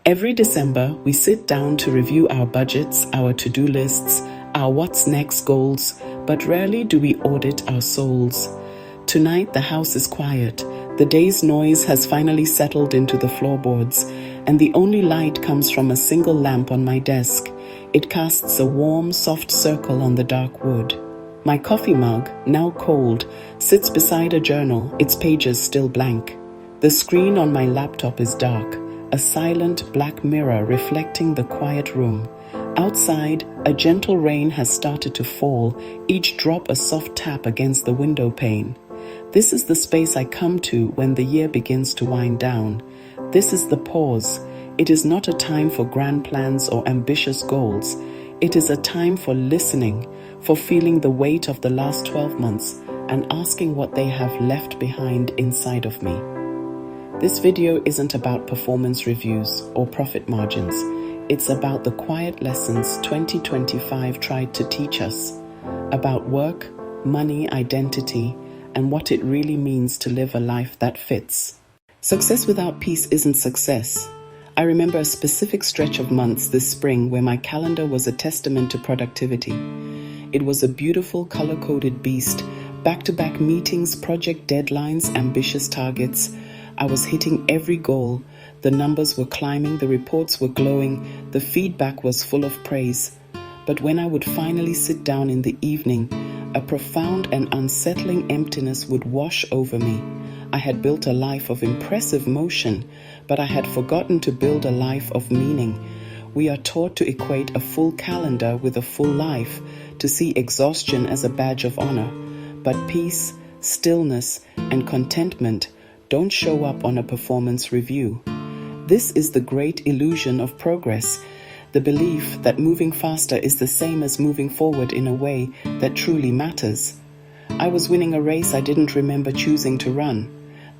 Every December, we sit down to review our budgets, our to-do lists, our what's next goals, but rarely do we audit our souls. Tonight, the house is quiet. The day's noise has finally settled into the floorboards, and the only light comes from a single lamp on my desk. It casts a warm, soft circle on the dark wood. My coffee mug, now cold, sits beside a journal, its pages still blank. The screen on my laptop is dark, a silent black mirror reflecting the quiet room. Outside, a gentle rain has started to fall, each drop a soft tap against the window pane. This is the space I come to when the year begins to wind down. This is the pause. It is not a time for grand plans or ambitious goals. It is a time for listening, for feeling the weight of the last 12 months and asking what they have left behind inside of me. This video isn't about performance reviews or profit margins. It's about the quiet lessons 2025 tried to teach us, about work, money, identity, and what it really means to live a life that fits. Success without peace isn't success. I remember a specific stretch of months this spring where my calendar was a testament to productivity. It was a beautiful, color-coded beast, back-to-back meetings, project deadlines, ambitious targets. I was hitting every goal. The numbers were climbing, the reports were glowing, the feedback was full of praise. But when I would finally sit down in the evening, a profound and unsettling emptiness would wash over me. I had built a life of impressive motion, but I had forgotten to build a life of meaning. We are taught to equate a full calendar with a full life, to see exhaustion as a badge of honor. But peace, stillness, and contentment don't show up on a performance review. This is the great illusion of progress, the belief that moving faster is the same as moving forward in a way that truly matters. I was winning a race I didn't remember choosing to run.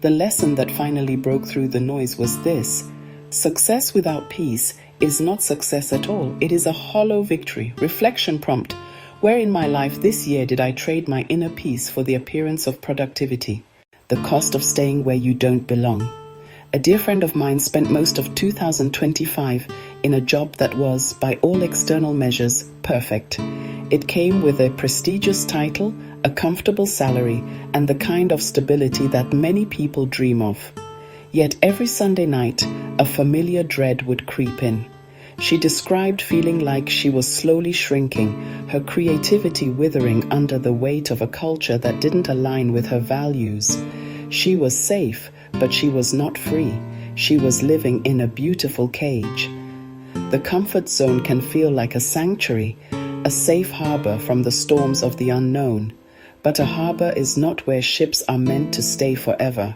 The lesson that finally broke through the noise was this: success without peace is not success at all. It is a hollow victory. Reflection prompt: where in my life this year did I trade my inner peace for the appearance of productivity? The cost of staying where you don't belong. A dear friend of mine spent most of 2025 in a job that was, by all external measures, perfect. It came with a prestigious title, a comfortable salary, and the kind of stability that many people dream of. Yet every Sunday night, a familiar dread would creep in. She described feeling like she was slowly shrinking, her creativity withering under the weight of a culture that didn't align with her values. She was safe, but she was not free. She was living in a beautiful cage. The comfort zone can feel like a sanctuary, a safe harbor from the storms of the unknown. But a harbor is not where ships are meant to stay forever.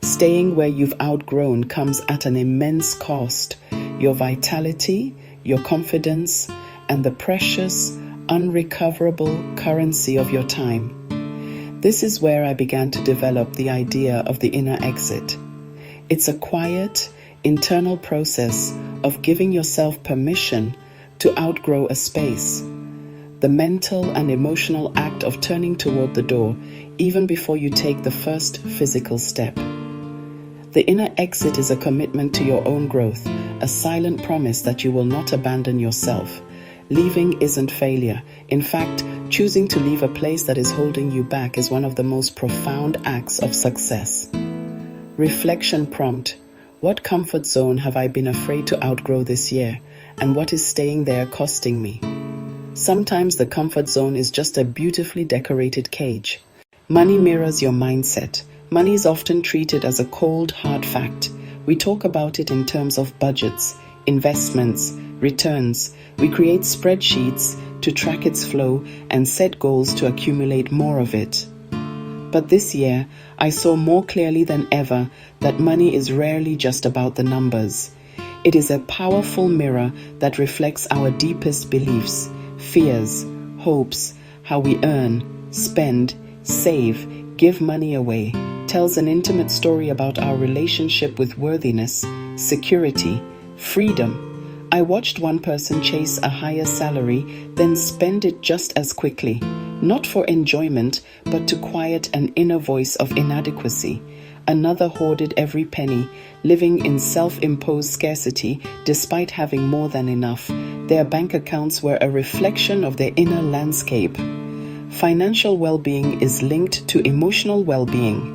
Staying where you've outgrown comes at an immense cost. Your vitality, your confidence, and the precious, unrecoverable currency of your time. This is where I began to develop the idea of the inner exit. It's a quiet, internal process of giving yourself permission to outgrow a space. The mental and emotional act of turning toward the door even before you take the first physical step. The inner exit is a commitment to your own growth, a silent promise that you will not abandon yourself. Leaving isn't failure. In fact, choosing to leave a place that is holding you back is one of the most profound acts of success. Reflection prompt: what comfort zone have I been afraid to outgrow this year, and what is staying there costing me? Sometimes the comfort zone is just a beautifully decorated cage. Money mirrors your mindset. Money is often treated as a cold, hard fact. We talk about it in terms of budgets, investments, returns. We create spreadsheets to track its flow and set goals to accumulate more of it. But this year, I saw more clearly than ever that money is rarely just about the numbers. It is a powerful mirror that reflects our deepest beliefs, fears, hopes, how we earn, spend, save, give money away, tells an intimate story about our relationship with worthiness, security, freedom. I watched one person chase a higher salary, then spend it just as quickly, not for enjoyment, but to quiet an inner voice of inadequacy. Another hoarded every penny, living in self-imposed scarcity despite having more than enough. Their bank accounts were a reflection of their inner landscape. Financial well-being is linked to emotional well-being.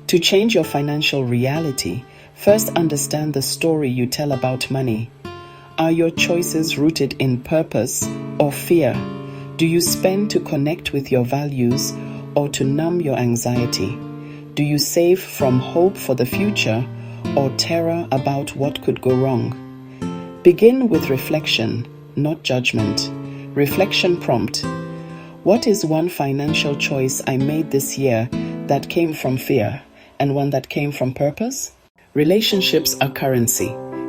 To change your financial reality, first understand the story you tell about money. Are your choices rooted in purpose or fear? Do you spend to connect with your values or to numb your anxiety? Do you save from hope for the future or terror about what could go wrong? Begin with reflection, not judgment. Reflection prompt. What is one financial choice I made this year that came from fear and one that came from purpose? Relationships are currency.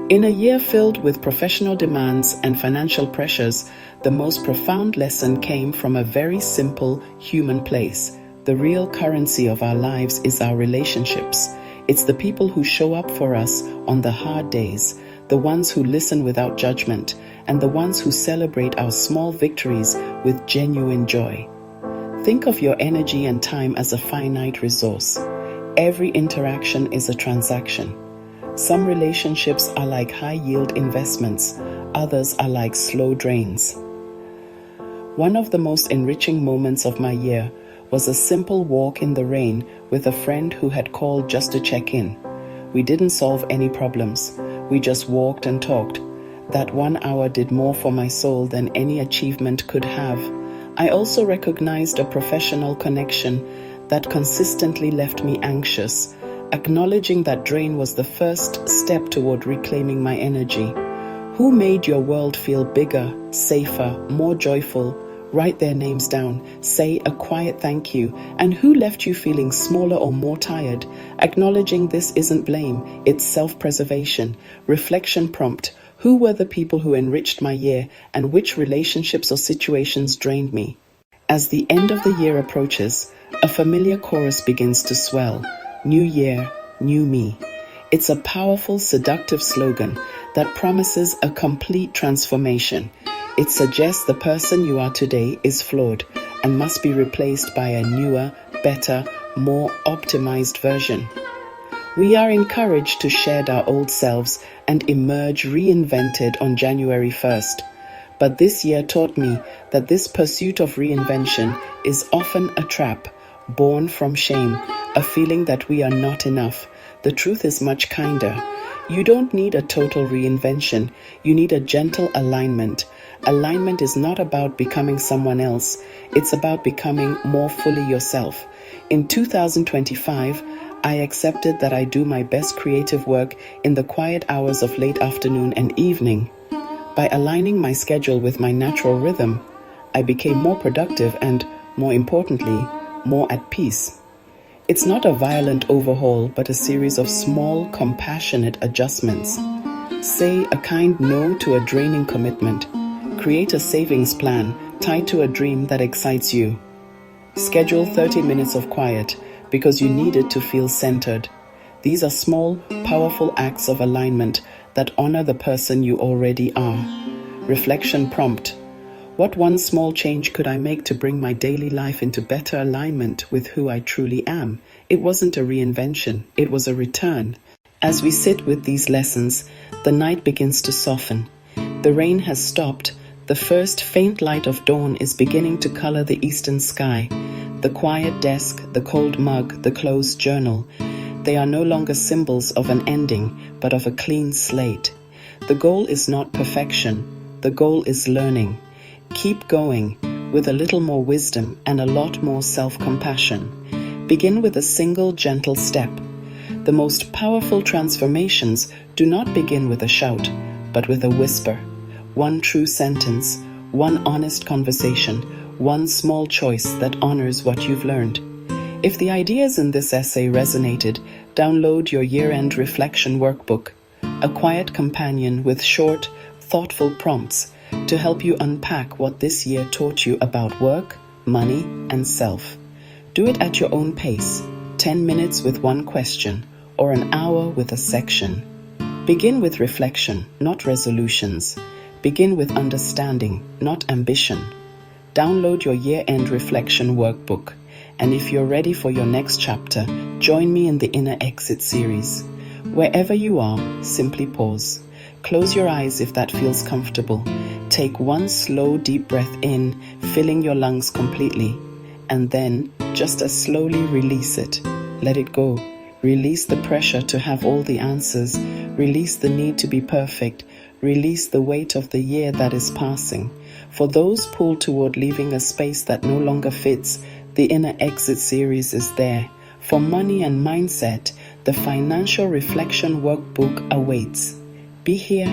In a year filled with professional demands and financial pressures, the most profound lesson came from a very simple human place. The real currency of our lives is our relationships. It's the people who show up for us on the hard days, the ones who listen without judgment, and the ones who celebrate our small victories with genuine joy. Think of your energy and time as a finite resource. Every interaction is a transaction. Some relationships are like high-yield investments, others are like slow drains. One of the most enriching moments of my year was a simple walk in the rain with a friend who had called just to check in. We didn't solve any problems. We just walked and talked. That 1 hour did more for my soul than any achievement could have. I also recognized a professional connection that consistently left me anxious. Acknowledging that drain was the first step toward reclaiming my energy. Who made your world feel bigger, safer, more joyful? Write their names down. Say a quiet thank you. And who left you feeling smaller or more tired? Acknowledging this isn't blame, it's self-preservation. Reflection prompt. Who were the people who enriched my year, and which relationships or situations drained me? As the end of the year approaches, a familiar chorus begins to swell. New year, new me. It's a powerful, seductive slogan that promises a complete transformation. It suggests the person you are today is flawed and must be replaced by a newer, better, more optimized version. We are encouraged to shed our old selves and emerge reinvented on January 1st. But this year taught me that this pursuit of reinvention is often a trap, born from shame, a feeling that we are not enough. The truth is much kinder. You don't need a total reinvention. You need a gentle alignment. Alignment is not about becoming someone else. It's about becoming more fully yourself. In 2025, I accepted that I do my best creative work in the quiet hours of late afternoon and evening. By aligning my schedule with my natural rhythm, I became more productive and, more importantly, more at peace. It's not a violent overhaul, but a series of small, compassionate adjustments. Say a kind no to a draining commitment. Create a savings plan tied to a dream that excites you. Schedule 30 minutes of quiet because you need it to feel centered. These are small, powerful acts of alignment that honor the person you already are. Reflection prompt. What one small change could I make to bring my daily life into better alignment with who I truly am? It wasn't a reinvention, it was a return. As we sit with these lessons, the night begins to soften. The rain has stopped. The first faint light of dawn is beginning to color the eastern sky. The quiet desk, the cold mug, the closed journal. They are no longer symbols of an ending, but of a clean slate. The goal is not perfection. The goal is learning. Keep going with a little more wisdom and a lot more self-compassion. Begin with a single gentle step. The most powerful transformations do not begin with a shout, but with a whisper. One true sentence, one honest conversation, one small choice that honors what you've learned. If the ideas in this essay resonated, download your year-end reflection workbook, a quiet companion with short, thoughtful prompts to help you unpack what this year taught you about work, money, and self. Do it at your own pace, 10 minutes with one question, or an hour with a section. Begin with reflection, not resolutions. Begin with understanding, not ambition. Download your year-end reflection workbook And if you're ready for your next chapter, join me in the Inner Exit series. Wherever you are, simply pause. Close your eyes if that feels comfortable. Take one slow, deep breath in, filling your lungs completely. And then, just as slowly release it. Let it go. Release the pressure to have all the answers. Release the need to be perfect. Release the weight of the year that is passing. For those pulled toward leaving a space that no longer fits, the Inner Exit series is there. For money and mindset, the Financial Reflection Workbook awaits. Be here,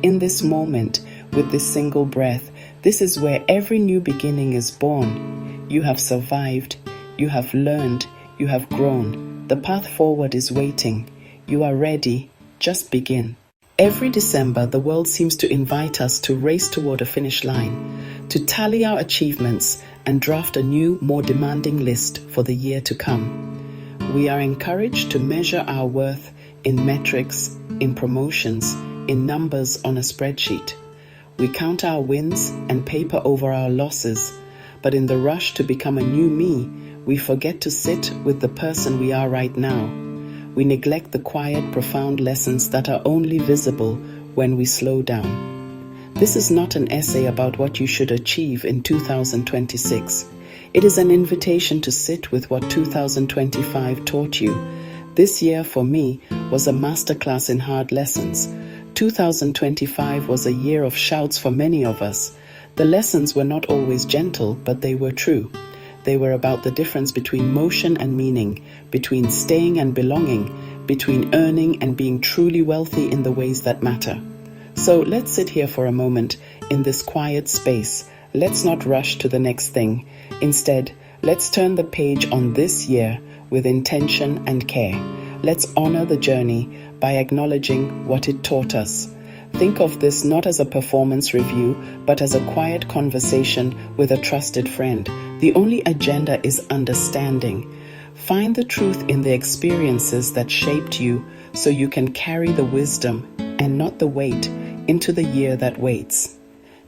in this moment, with this single breath. This is where every new beginning is born. You have survived. You have learned. You have grown. The path forward is waiting. You are ready. Just begin. Every December, the world seems to invite us to race toward a finish line, to tally our achievements and draft a new, more demanding list for the year to come. We are encouraged to measure our worth in metrics, in promotions, in numbers on a spreadsheet. We count our wins and paper over our losses, but in the rush to become a new me, we forget to sit with the person we are right now. We neglect the quiet, profound lessons that are only visible when we slow down. This is not an essay about what you should achieve in 2026. It is an invitation to sit with what 2025 taught you. This year, for me, was a masterclass in hard lessons. 2025 was a year of shouts for many of us. The lessons were not always gentle, but they were true. They were about the difference between motion and meaning, between staying and belonging, between earning and being truly wealthy in the ways that matter. So let's sit here for a moment in this quiet space. Let's not rush to the next thing. Instead, let's turn the page on this year with intention and care. Let's honor the journey by acknowledging what it taught us. Think of this not as a performance review, but as a quiet conversation with a trusted friend. The only agenda is understanding. Find the truth in the experiences that shaped you so you can carry the wisdom and not the weight into the year that waits.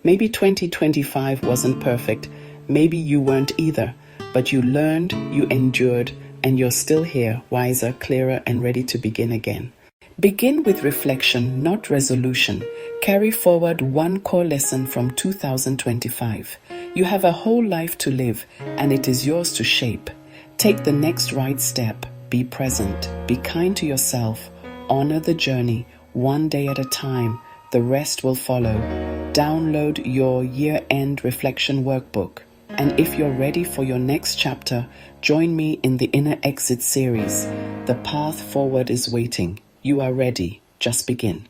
Maybe 2025 wasn't perfect. Maybe you weren't either, but you learned, you endured, and you're still here, wiser, clearer, and ready to begin again. Begin with reflection, not resolution. Carry forward one core lesson from 2025. You have a whole life to live, and it is yours to shape. Take the next right step. Be present. Be kind to yourself. Honor the journey, one day at a time. The rest will follow. Download your year-end reflection workbook. And if you're ready for your next chapter, join me in the Inner Exit series. The path forward is waiting. You are ready. Just begin.